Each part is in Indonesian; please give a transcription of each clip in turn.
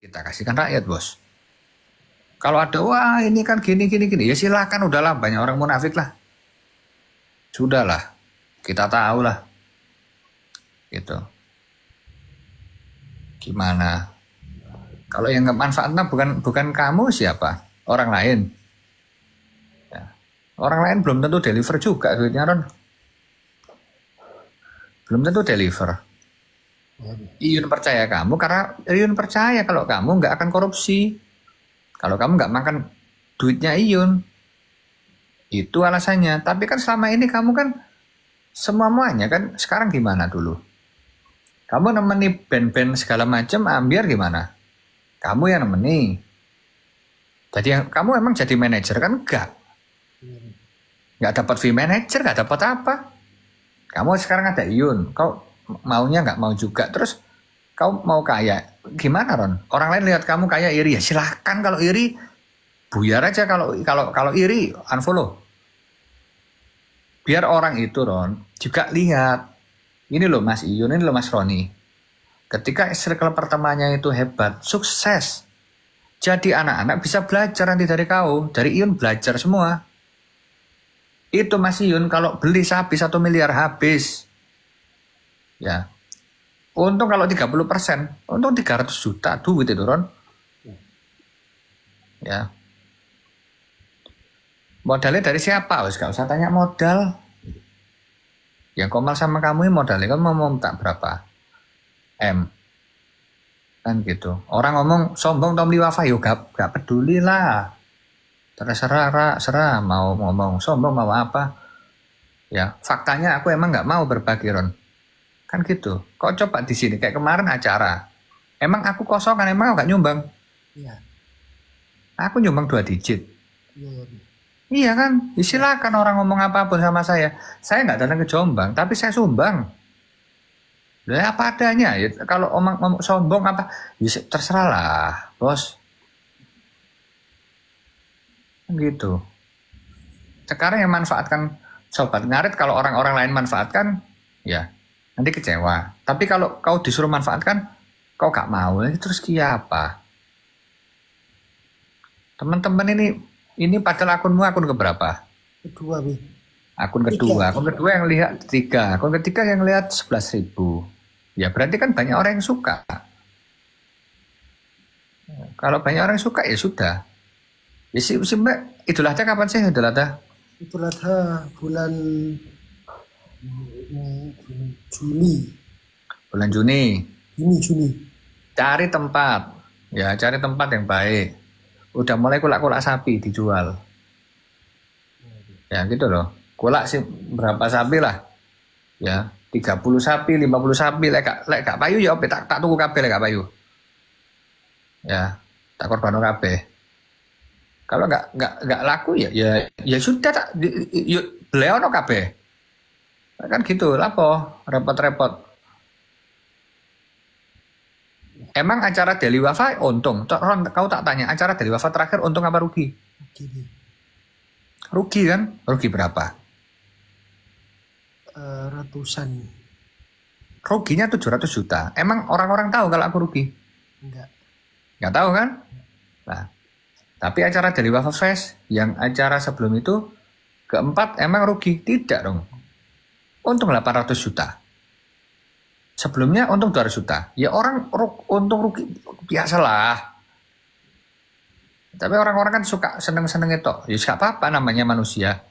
Kita kasihkan rakyat, bos. Kalau ada, wah ini kan gini, gini, gini. Ya silakan, udahlah. Banyak orang munafik lah. Sudahlah. Kita tahu lah. Gitu. Gimana? Kalau yang manfaatnya bukan kamu, siapa? Orang lain. Ya. Orang lain belum tentu deliver juga duitnya, Ron. Belum tentu deliver. Iyun percaya kamu karena Iyun percaya kalau kamu nggak akan korupsi. Kalau kamu nggak makan duitnya Iyun. Itu alasannya. Tapi kan selama ini kamu kan semuanya kan sekarang gimana dulu? Kamu nemeni band-band segala macam, ambiar gimana? Kamu yang nemeni. Jadi kamu emang jadi manajer kan enggak? Nggak dapat fee manager, nggak dapat apa? Kamu sekarang ada Iyun, kau maunya nggak mau juga, terus kau mau kaya, gimana Ron? Orang lain lihat kamu kaya iri, ya silahkan kalau iri, buyar aja kalau iri, unfollow. Biar orang itu Ron juga lihat, ini loh Mas Iyun, ini loh Mas Roni. Ketika circle pertemanannya itu hebat, sukses, jadi anak-anak bisa belajar nanti dari kau, dari Iyun belajar semua. Itu Mas Iyun kalau beli sapi 1 miliar habis. Ya. Untung kalau 30%, untung 300 juta duit itu Ron. Ya. Modalnya dari siapa? Gak usah tanya modal. Yang komal sama kamu ini modalnya kamu mau minta berapa? M. Kan gitu. Orang ngomong sombong Tom Liwafa, yuk gak peduli lah. Terserah, serah mau ngomong sombong mau apa. Ya, faktanya aku emang gak mau berbagi Ron. Kan gitu. Kok coba di sini kayak kemarin acara. Emang aku kosong kan, emang aku gak nyumbang. Iya. Aku nyumbang 2 digit. Iya. Iya kan, silakan orang ngomong apapun sama saya. Saya nggak datang ke Jombang, tapi saya sumbang. Ya apa adanya. Ya, kalau ngomong sombong apa, ya terserah lah, bos. Gitu. Sekarang yang manfaatkan sobat ngarit, kalau orang-orang lain manfaatkan, ya nanti kecewa. Tapi kalau kau disuruh manfaatkan, kau gak mau, terus apa? Teman-teman ini padahal akunmu akun keberapa? Kedua, Bi. Akun kedua. Akun kedua yang lihat 3. Akun ketiga yang lihat 11.000. Ya berarti kan banyak orang yang suka. Kalau banyak orang yang suka ya sudah. Ya sih Mbak, Idul Adha kapan sih Idul Adha? Idul Adha bulan Juni. Bulan Juni. Juni. Cari tempat. Ya cari tempat yang baik. Udah mulai kulak-kulak sapi dijual. Ya gitu loh. Kulak sih berapa sapi lah. Ya, 30 sapi, 50 sapi lek gak payu ya tak tuku kabeh lek gak payu. Ya, tak korban kabeh. Kalau nggak laku ya sudah tak beli ono kabeh. Kan gitu, lapo repot-repot. Emang acara Deli Wafa untung? Ron, kau tak tanya, acara Deli Wafa terakhir untung apa rugi? Rugi kan? Rugi berapa? Ratusan. Ruginya 700 juta. Emang orang-orang tahu kalau aku rugi? Enggak. Nggak tahu kan? Nah, tapi acara Deli Wafa Fest yang acara sebelum itu keempat emang rugi? Tidak dong. Untung 800 juta. Sebelumnya untung 200 juta. Ya orang untung rugi biasalah. Tapi orang-orang kan suka seneng-seneng itu. Ya gak apa-apa namanya manusia.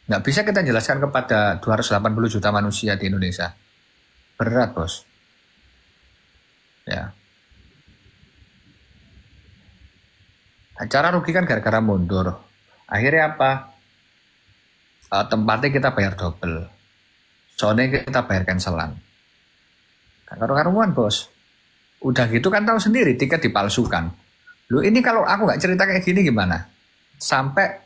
Nggak bisa kita jelaskan kepada 280 juta manusia di Indonesia. Berat bos. Ya. Acara rugi kan gara-gara mundur. Akhirnya apa? Tempatnya kita bayar double. Soalnya kita bayar cancelan. Karu-karuan bos. Udah gitu kan tahu sendiri tiket dipalsukan. Lu ini kalau aku nggak cerita kayak gini gimana? Sampai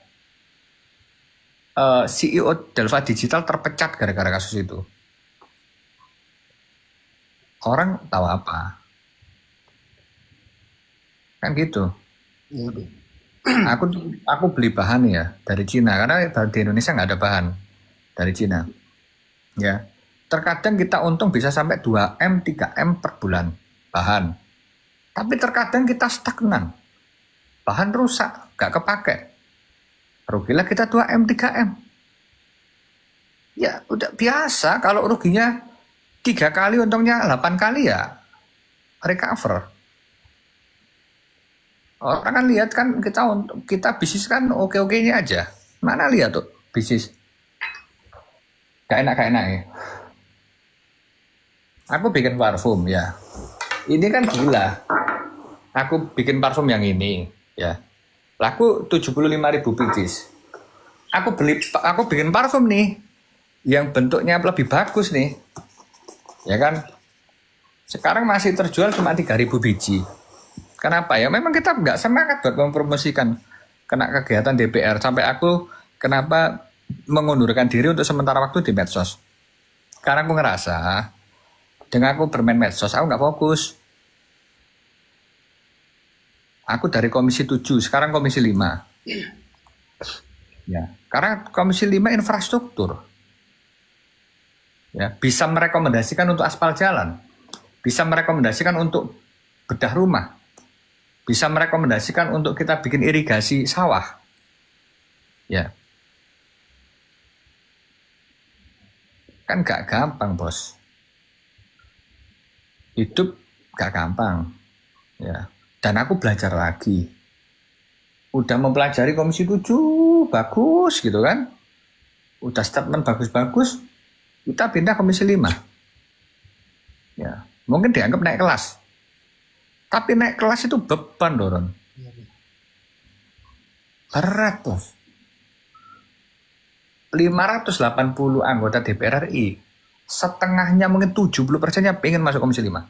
CEO Delva Digital terpecat gara-gara kasus itu. Orang tahu apa? Kan gitu. Iya, Bi. Aku beli bahan ya dari Cina karena di Indonesia nggak ada bahan dari Cina. Ya. Terkadang kita untung bisa sampai 2M, 3M per bulan bahan. Tapi terkadang kita stagnan. Bahan rusak, gak kepake. Rugilah kita 2M, 3M. Ya udah biasa, kalau ruginya 3 kali, untungnya 8 kali ya recover. Orang kan lihat kan kita bisnis kan oke-okenya aja. Mana lihat tuh bisnis. Gak enak ya. Aku bikin parfum ya. Ini kan gila. Aku bikin parfum yang ini ya. Laku 75.000 pieces. Aku bikin parfum nih yang bentuknya lebih bagus nih. Ya kan? Sekarang masih terjual cuma 3.000 biji. Kenapa ya? Memang kita nggak semangat buat mempromosikan kena kegiatan DPR. Sampai aku kenapa mengundurkan diri untuk sementara waktu di medsos. Karena aku ngerasa dengan aku bermain medsos, aku nggak fokus. Aku dari komisi 7, sekarang komisi 5. Ya, karena komisi 5 infrastruktur. Ya, bisa merekomendasikan untuk aspal jalan. Bisa merekomendasikan untuk bedah rumah. Bisa merekomendasikan untuk kita bikin irigasi sawah. Ya. Kan gak gampang, bos. Hidup gak gampang. Ya. Dan aku belajar lagi. Udah mempelajari komisi 7, bagus gitu kan. Udah statement bagus-bagus, kita pindah komisi 5. Ya. Mungkin dianggap naik kelas. Tapi naik kelas itu beban, Doron. Berat, bos. 580 anggota DPR RI. Setengahnya mungkin 70%-nya pengen masuk komisi 5.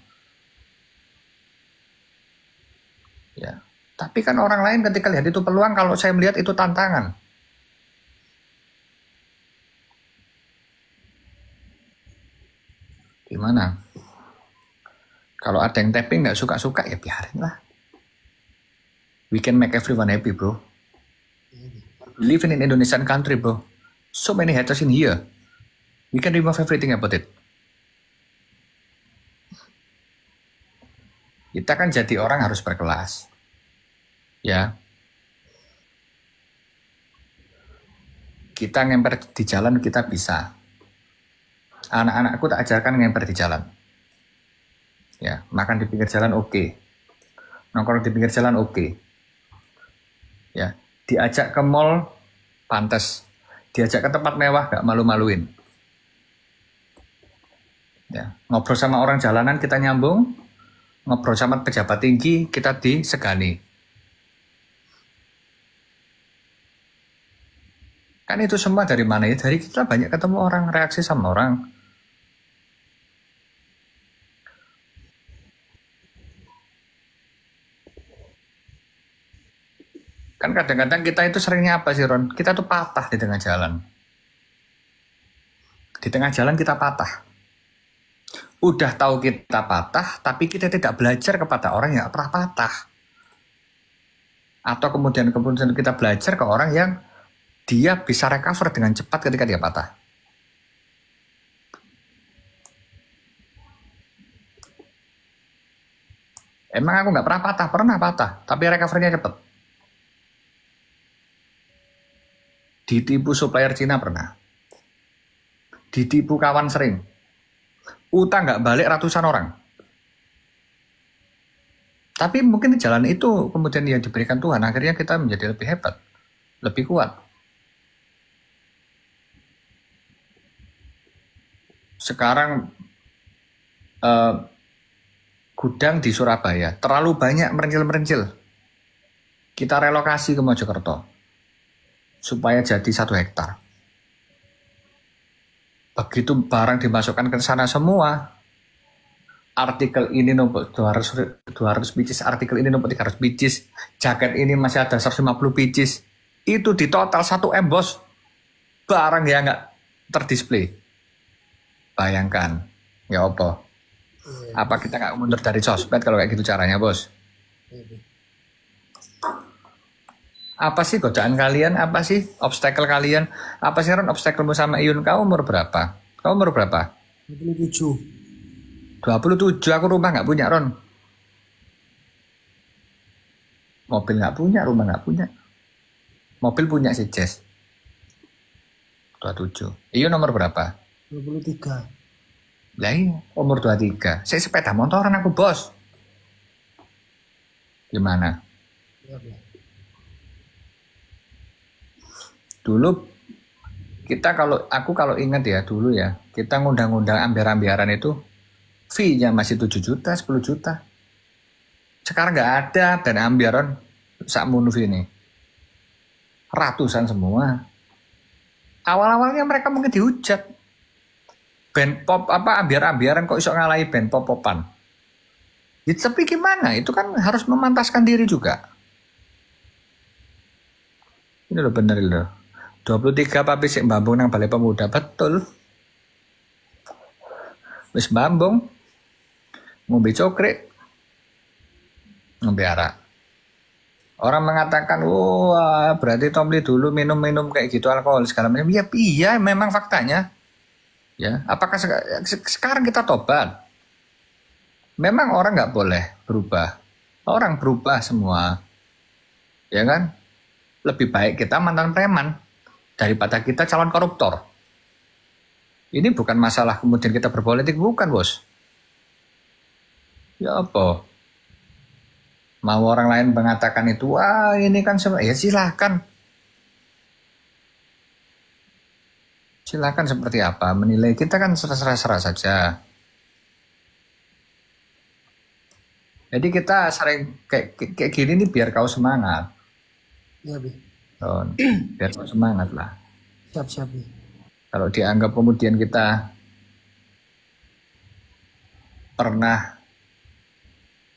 Ya. Tapi kan orang lain ketika lihat itu peluang, kalau saya melihat itu tantangan. Gimana? Kalau ada yang tapping nggak suka-suka ya biarin lah. We can make everyone happy, bro. Living in Indonesian country, bro. So many haters in here. We can remove everything about it. Kita kan jadi orang harus berkelas. Ya. Kita ngemper di jalan kita bisa. Anak-anakku tak ajarkan ngemper di jalan. Ya, makan di pinggir jalan oke. Nongkrong di pinggir jalan oke. Ya, diajak ke mall pantas. Diajak ke tempat mewah gak malu-maluin. Ya, ngobrol sama orang jalanan kita nyambung. Ngobrol sama pejabat tinggi kita disegani. Kan itu semua dari mana ya? Dari kita banyak ketemu orang, reaksi sama orang. Kan kadang-kadang kita itu seringnya apa sih, Ron? Kita tuh patah di tengah jalan. Di tengah jalan kita patah. Udah tahu kita patah, tapi kita tidak belajar kepada orang yang pernah patah. Atau kemudian kita belajar ke orang yang dia bisa recover dengan cepat ketika dia patah. Emang aku nggak pernah patah, tapi recovernya cepat. Ditipu supplier Cina pernah. Ditipu kawan sering. Utang nggak balik ratusan orang. Tapi mungkin di jalan itu kemudian yang diberikan Tuhan, akhirnya kita menjadi lebih hebat, lebih kuat. Sekarang gudang di Surabaya terlalu banyak merencil-merencil. Kita relokasi ke Mojokerto supaya jadi 1 hektar. Begitu barang dimasukkan ke sana semua, artikel ini numpuk 200 pieces, artikel ini numpuk 300 pieces, jaket ini masih ada 150 pieces. Itu di total 1M, bos. Barang yang nggak terdisplay. Bayangkan, ya apa? Apa kita nggak mundur dari sosmed kalau kayak gitu caranya, bos? Apa sih godaan kalian? Apa sih obstacle kalian? Apa sih, Ron, obstacle-mu sama Iyun? Kau umur berapa? 27. 27, aku rumah nggak punya, Ron. Mobil nggak punya, rumah nggak punya. Mobil punya si Jess. 27. Iyo nomor berapa? 23. Lah iya, umur 23. Saya sepeda motoran aku, bos. Gimana? Iya, Bi. Dulu kita kalau ingat ya dulu ya, kita ngundang-undang ambiar-ambiaran itu fee-nya masih 7 juta, 10 juta. Sekarang nggak ada dan ambiaran sakmono ini. Ratusan semua. Awal-awalnya mereka mungkin dihujat. Band pop ambiar-ambiaran kok iso ngalahi band pop-popan. Ya, tapi gimana? Itu kan harus memantaskan diri juga. Ini loh bener loh. 23 papi sik mbambung nang Balai Pemuda, betul. Wis mbambung. Ngombe cokrik. Ngombe arak. Orang mengatakan, wah berarti Tomli dulu minum-minum kayak gitu alkohol segala macam. Ya iya memang faktanya. Ya, apakah sekarang kita tobat? Memang orang nggak boleh berubah. Orang berubah semua. Ya kan? Lebih baik kita mantan preman daripada kita calon koruptor. Ini bukan masalah kemudian kita berpolitik, bukan bos. Ya apa? Mau orang lain mengatakan itu, wah ini kan ya silahkan. Silahkan seperti apa, menilai kita kan serah-serah saja. Jadi kita sering kayak gini nih biar kau semangat. Iya, Bi. Biar kau semangat lah. Siap, Bi. Kalau dianggap kemudian kita pernah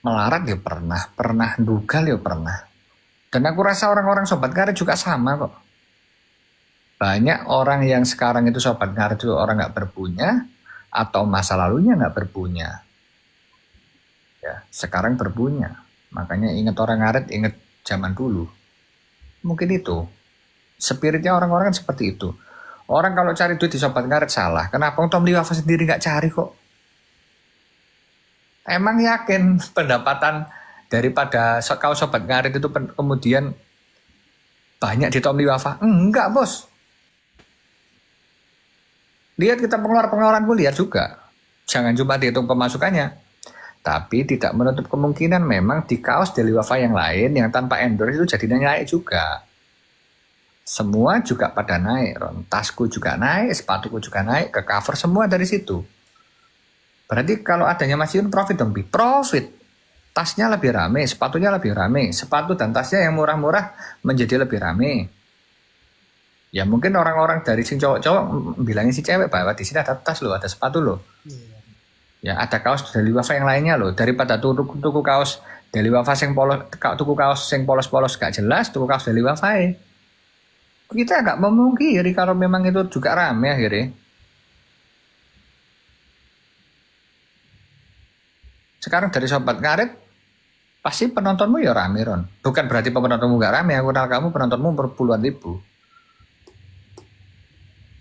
melarat ya pernah dugal ya pernah. Dan aku rasa orang-orang sobat ngarit juga sama kok. Banyak orang yang sekarang itu sobat ngarit itu orang nggak berpunya atau masa lalunya nggak berpunya. Ya, sekarang berpunya. Makanya ingat orang ngarit, ingat zaman dulu. Mungkin itu. Spiritnya orang-orang kan seperti itu. Orang kalau cari duit di sobat ngarit salah. Kenapa Tomli Wafa sendiri nggak cari kok? Emang yakin pendapatan daripada kau sobat ngarit itu kemudian banyak di Tomli Wafa? Enggak bos. Lihat kita pengeluaran-pengeluaranku lihat juga. Jangan cuma dihitung pemasukannya. Tapi tidak menutup kemungkinan memang di kaos Daily Wafa yang lain yang tanpa endorse itu jadinya naik juga. Semua juga pada naik, Ron. Tasku juga naik, sepatuku juga naik, ke cover semua dari situ. Berarti kalau adanya Mas Yun profit dong, Bi. Profit. Tasnya lebih rame, sepatunya lebih rame. Sepatu dan tasnya yang murah-murah menjadi lebih rame. Ya mungkin orang-orang dari sing cowok-cowok bilangin si cewek bahwa di sini ada tas loh, ada sepatu loh. Ya ada kaos Daily Wafa yang lainnya loh. Daripada tuku kaos Daily Wafa sing polos, tuku kaos sing polos-polos gak jelas, tuku kaos Daily Wafa. Kita gak memungkiri kalau memang itu juga rame akhirnya. Sekarang dari sobat ngarit pasti penontonmu ya rame, Ron. Bukan berarti penontonmu gak rame, aku kenal kamu penontonmu berpuluhan ribu.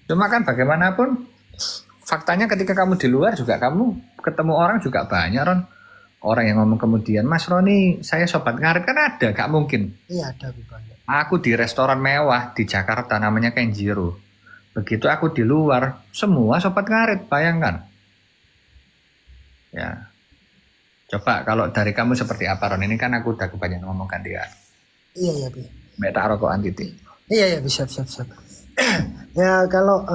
Cuma kan bagaimanapun faktanya ketika kamu di luar juga kamu ketemu orang juga banyak, Ron. Orang yang ngomong kemudian, Mas Roni, saya sobat ngarit kan ada, gak mungkin. Iya ada banyak. Aku di restoran mewah di Jakarta namanya Kenjiro. Begitu aku di luar, semua sobat ngarit, bayangkan. Ya. Coba kalau dari kamu seperti apa, Ron? Ini kan aku udah kebanyakan ngomongkan dia. Iya, Bi. Mbak tak rokokan titik. Iya, siap. Ya kalau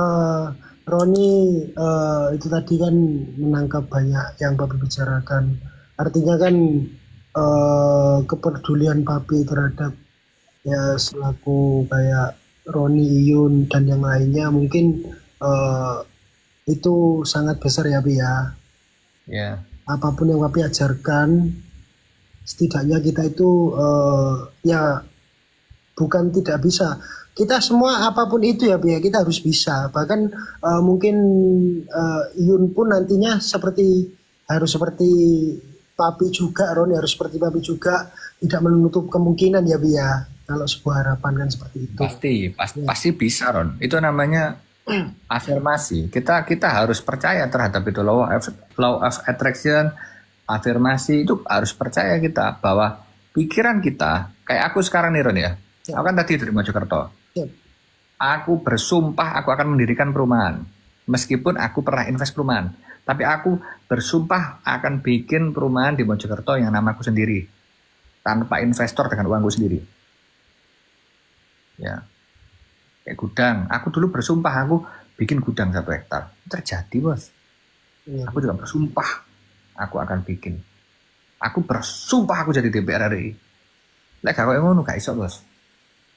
Roni itu tadi kan menangkap banyak yang Papi bicarakan. Artinya kan kepedulian Papi terhadap ya selaku kayak Roni, Iyun dan yang lainnya mungkin itu sangat besar ya Pi ya. Ya. Apapun yang Papi ajarkan, setidaknya kita itu ya bukan tidak bisa. Kita semua apapun itu ya Pi ya, kita harus bisa. Bahkan mungkin Iyun pun nantinya harus seperti Papi juga, Roni harus seperti Papi juga, tidak menutup kemungkinan ya Pi ya. Kalau sebuah harapan kan seperti itu. Pasti bisa, Ron. Itu namanya afirmasi. Kita harus percaya terhadap itu law of attraction, afirmasi itu harus percaya kita bahwa pikiran kita, kayak aku sekarang nih Ron ya, aku kan tadi dari Mojokerto. Aku bersumpah aku akan mendirikan perumahan. Meskipun aku pernah invest perumahan. Tapi aku bersumpah akan bikin perumahan di Mojokerto yang namaku sendiri. Tanpa investor, dengan uangku sendiri. Ya. Kayak gudang. Aku dulu bersumpah aku bikin gudang 1 hektar. Terjadi bos. Aku juga bersumpah aku akan bikin. Aku bersumpah aku jadi DPR RI. Lek gak koyo ngono gak iso bos.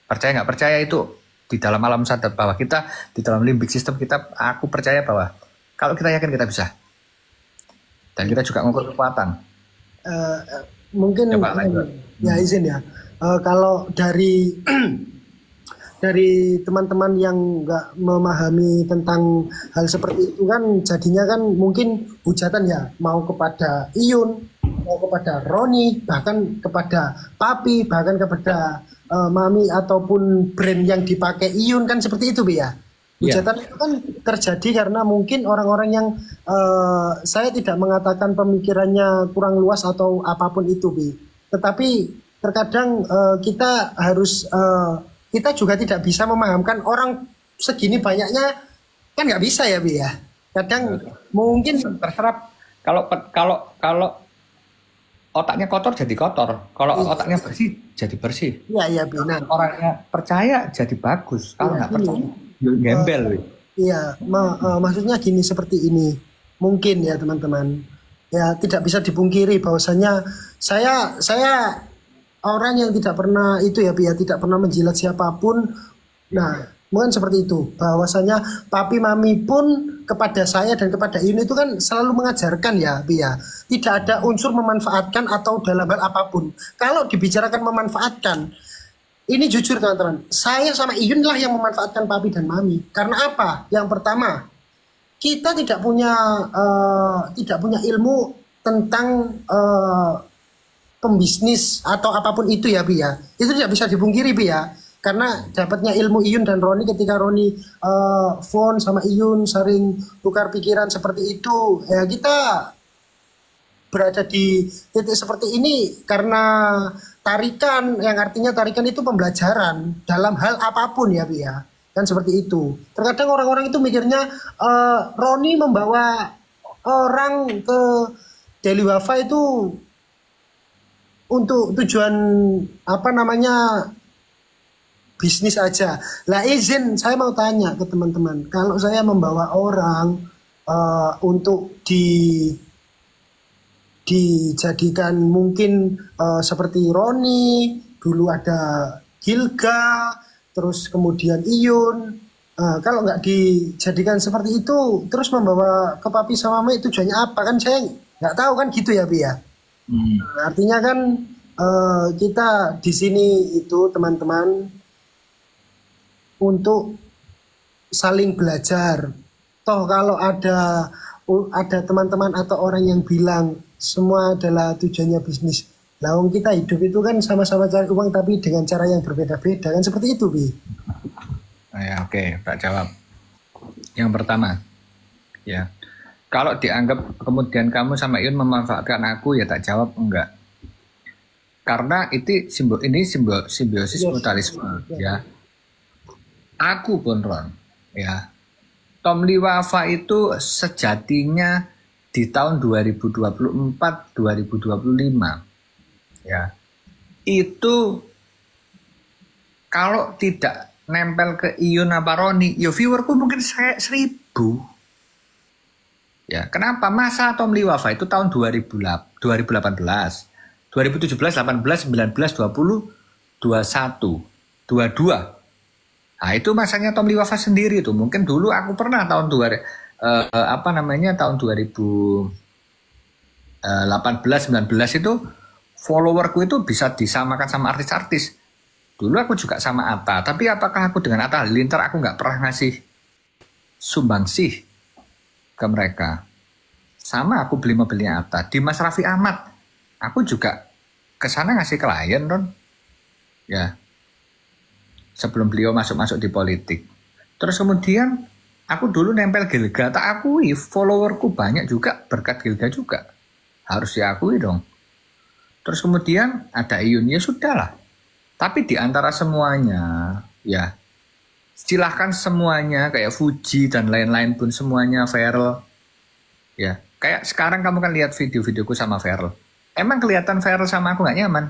Percaya nggak percaya itu di dalam alam sadar bahwa kita di dalam limbik sistem kita, aku percaya bahwa kalau kita yakin kita bisa, dan kita juga ngukur kekuatan. Mungkin ya izin ya. Kalau dari dari teman-teman yang nggak memahami tentang hal seperti itu kan, jadinya kan mungkin hujatan ya, mau kepada Iyun, mau kepada Roni, bahkan kepada Papi, bahkan kepada Mami ataupun brand yang dipakai Iyun kan seperti itu Bi ya. Hujatan itu kan terjadi karena mungkin orang-orang yang saya tidak mengatakan pemikirannya kurang luas atau apapun itu Bi. Tetapi terkadang kita harus kita juga tidak bisa memahamkan orang segini banyaknya, kan nggak bisa ya Bi ya. Kadang mungkin terserap kalau otaknya kotor jadi kotor, kalau otaknya bersih jadi bersih. Iya benar. Orangnya percaya jadi bagus, kalau nggak percaya gembel. Iya, maksudnya gini, seperti ini mungkin ya teman-teman. Ya tidak bisa dipungkiri bahwasanya saya orang yang tidak pernah itu ya Bi ya, tidak pernah menjilat siapapun. Nah mungkin seperti itu, bahwasanya Papi Mami pun kepada saya dan kepada Iyun itu kan selalu mengajarkan ya Bi ya, tidak ada unsur memanfaatkan atau dalam hal apapun. Kalau dibicarakan memanfaatkan, ini jujur teman-teman, saya sama Iyun lah yang memanfaatkan Papi dan Mami. Karena apa? Yang pertama, kita tidak punya ilmu tentang pembisnis atau apapun itu ya Bi ya. Itu tidak bisa dipungkiri Bi ya. Karena dapatnya ilmu Iyun dan Roni ketika Roni phone sama Iyun sering tukar pikiran seperti itu, ya kita berada di titik seperti ini karena tarikan, yang artinya tarikan itu pembelajaran dalam hal apapun ya Bi ya, kan seperti itu. Terkadang orang-orang itu mikirnya Roni membawa orang ke Daily Wafa itu untuk tujuan apa namanya bisnis aja. Lah izin, saya mau tanya ke teman-teman, kalau saya membawa orang untuk dijadikan mungkin seperti Roni, dulu ada Gilga, terus kemudian Iyun, kalau nggak dijadikan seperti itu, terus membawa ke Papi sama Mami tujuannya apa? Kan saya nggak tahu kan gitu ya Bi ya. Artinya kan kita di sini itu teman-teman untuk saling belajar. Toh kalau ada teman-teman atau orang yang bilang semua adalah tujuannya bisnis, lawang kita hidup itu kan sama-sama cari uang tapi dengan cara yang berbeda-beda, kan seperti itu Bi. Ya oke, tak jawab. Yang pertama, ya kalau dianggap kemudian kamu sama Iyun memanfaatkan aku, ya tak jawab enggak. Karena ini simbiosis mutualisme ya. Aku pun Ron, ya. Tom Lee Wafa itu sejatinya di tahun 2024-2025, ya. Itu kalau tidak nempel ke Iyun apa Roni, ya viewerku mungkin 1000. Ya, kenapa? Masa Tom Lee Wafa itu tahun 2018, 2017, 18, 19, 20, 21, 22. Nah itu masanya Tom Lee Wafa sendiri tuh. Mungkin dulu aku pernah tahun tahun 2018 19 itu followerku itu bisa disamakan sama artis-artis. Dulu aku juga sama Atta, tapi apakah aku dengan Atta Halilintar aku nggak pernah ngasih sumbangsih ke mereka? Sama aku beli mobilnya Atta. Di Mas Raffi Ahmad, aku juga kesana ngasih klien Ron. Ya. Sebelum beliau masuk di politik. Terus kemudian aku dulu nempel Gilga, tak akui followerku banyak juga berkat Gilga juga. Harus diakui dong. Terus kemudian ada Iyun, ya sudahlah. Tapi di antara semuanya, ya silahkan semuanya kayak Fuji dan lain-lain pun semuanya viral. Ya, kayak sekarang kamu kan lihat video-videoku sama Feral. Emang kelihatan Feral sama aku nggak nyaman?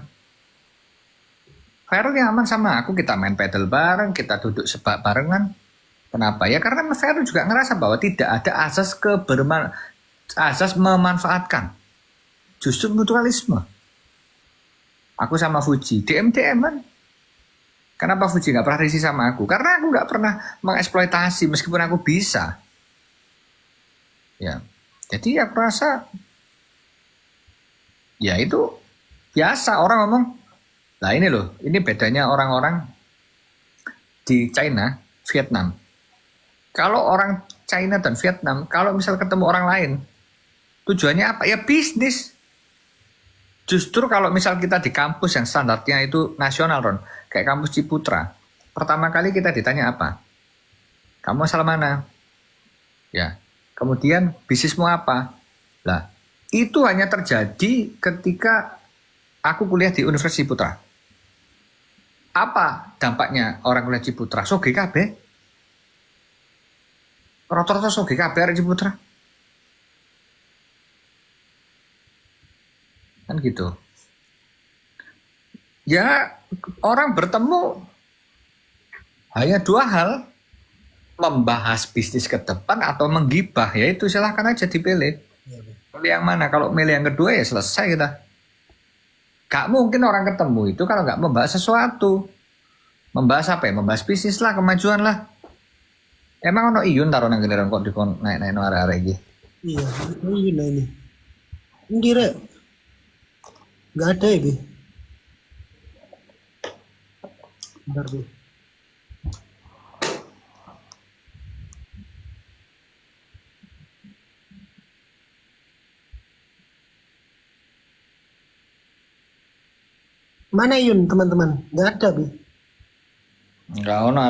Feral nyaman sama aku, kita main pedal bareng, kita duduk sebak barengan. Kenapa? Ya karena Feral juga ngerasa bahwa tidak ada asas memanfaatkan. Justru mutualisme. Aku sama Fuji, DM-DM kan. Kenapa Fuji nggak pernah risih sama aku? Karena aku nggak pernah mengeksploitasi meskipun aku bisa. Ya, jadi aku rasa ya itu biasa orang ngomong. Nah ini loh, ini bedanya orang-orang di China, Vietnam. Kalau orang China dan Vietnam, kalau misal ketemu orang lain, tujuannya apa? Ya bisnis. Justru kalau misal kita di kampus yang standarnya itu nasional, Ron, kayak kampus Ciputra, pertama kali kita ditanya apa? Kamu asal mana? Ya, kemudian bisnismu apa? Lah, itu hanya terjadi ketika aku kuliah di Universitas Ciputra. Apa dampaknya orang kuliah Ciputra? Soge kabeh. Rata-rata soge kabeh arek Ciputra. Kan gitu. Ya, orang bertemu hanya dua hal, membahas bisnis ke depan atau menggibah, ya itu silahkan aja dipilih. Pilih yang mana? Kalau milih yang kedua ya selesai kita. Gak mungkin orang ketemu itu kalau gak membahas sesuatu. Membahas apa ya? Membahas bisnis lah, kemajuan lah. Emang ono Iyun taruh nang giliran kok dikon naik-naik arek-arek iki. Iya, ini. Ini Rek. Nggak ada ya, Bi? Bentar, Bi. Mana Yun, teman-teman? Nggak ada, Bi. Enggak ono